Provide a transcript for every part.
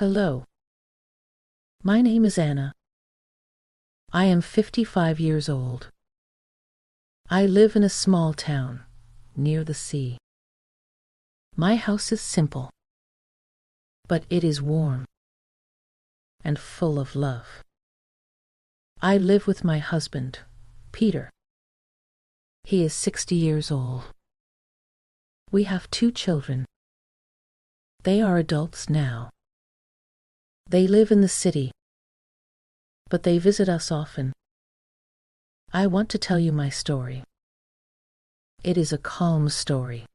Hello. My name is Anna. I am 55 years old. I live in a small town near the sea. My house is simple, but it is warm and full of love. I live with my husband, Peter. He is 60 years old. We have 2 children. They are adults now. They live in the city, but they visit us often. I want to tell you my story. It is a calm story.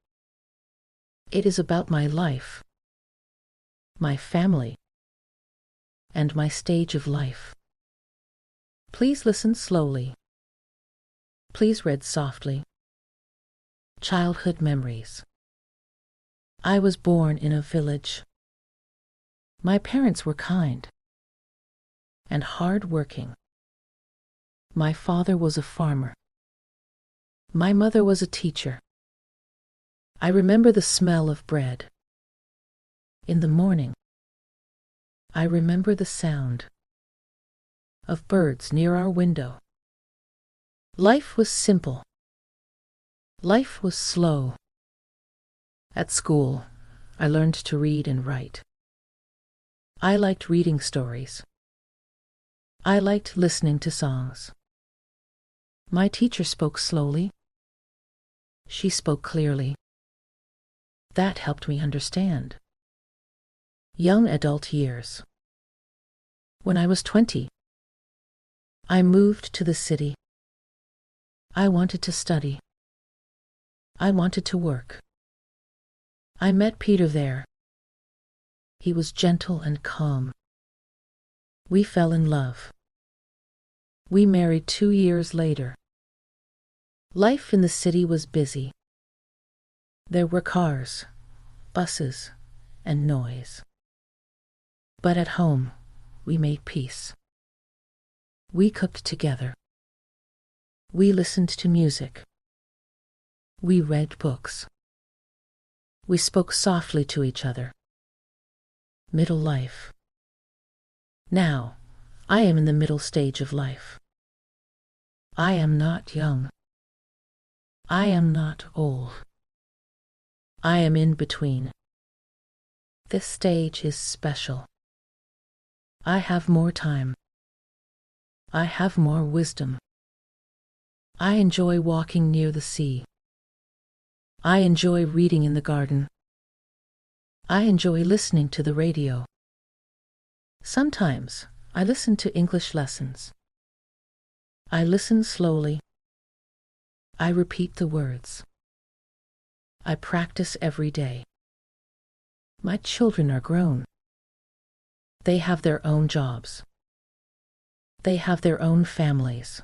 It is about my life, my family, and my stage of life. Please listen slowly. Please read softly. Childhood memories. I was born in a village. My parents were kind and hard-working. My father was a farmer. My mother was a teacher. I remember the smell of bread in the morning. I remember the sound of birds near our window. Life was simple. Life was slow. At school, I learned to read and write. I liked reading stories. I liked listening to songs. My teacher spoke slowly. She spoke clearly. That helped me understand. Young adult years. When I was 20, I moved to the city. I wanted to study. I wanted to work. I met Peter there. He was gentle and calm. We fell in love. We married 2 years later. Life in the city was busy. There were cars, buses, and noise. But at home, we made peace. We cooked together. We listened to music. We read books. We spoke softly to each other. Middle life. Now, I am in the middle stage of life. I am not young. I am not old. I am in between. This stage is special. I have more time. I have more wisdom. I enjoy walking near the sea. I enjoy reading in the garden. I enjoy listening to the radio. Sometimes I listen to English lessons. I listen slowly. I repeat the words. I practice every day. My children are grown. They have their own jobs. They have their own families.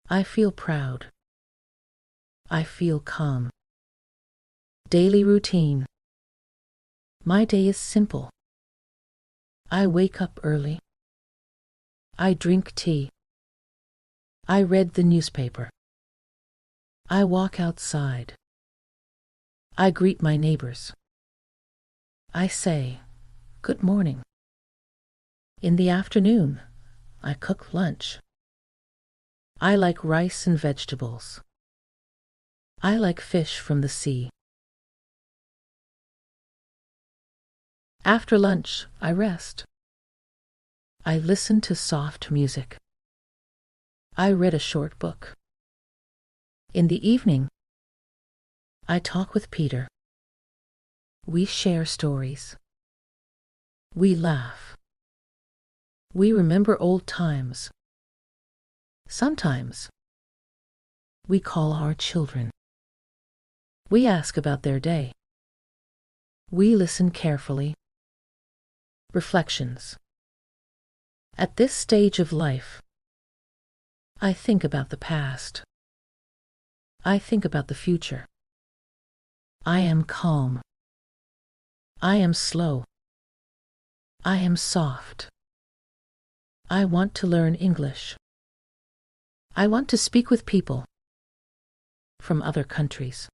I feel proud. I feel calm. Daily routine. My day is simple. I wake up early. I drink tea. I read the newspaper. I walk outside. I greet my neighbors. I say, "Good morning." In the afternoon, I cook lunch. I like rice and vegetables. I like fish from the sea. After lunch, I rest. I listen to soft music. I read a short book. In the evening, I talk with Peter. We share stories. We laugh. We remember old times. Sometimes, we call our children. We ask about their day. We listen carefully. Reflections. At this stage of life, I think about the past. I think about the future. I am calm. I am slow. I am soft. I want to learn English. I want to speak with people from other countries.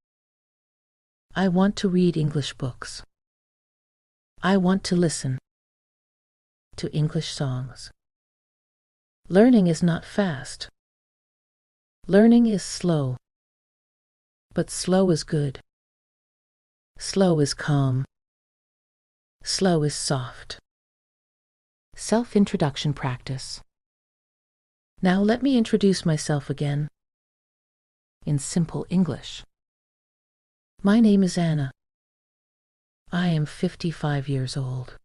I want to read English books. I want to listen. to English songs. Learning is not fast. Learning is slow. But slow is good. Slow is calm. Slow is soft. Self-introduction practice. Now let me introduce myself again in simple English. My name is Anna. I am 55 years old.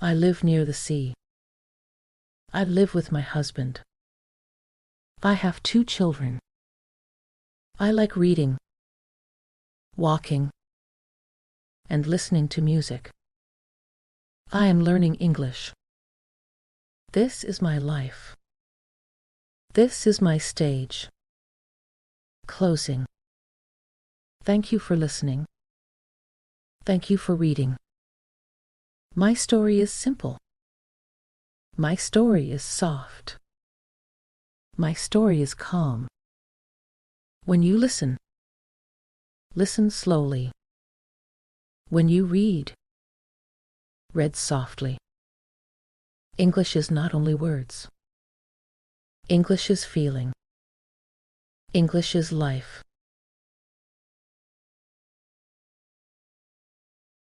I live near the sea. I live with my husband. I have 2 children. I like reading, walking, and listening to music. I am learning English. This is my life. This is my stage. Closing. Thank you for listening. Thank you for reading. My story is simple. My story is soft. My story is calm. When you listen, listen slowly. When you read, read softly. English is not only words. English is feeling. English is life.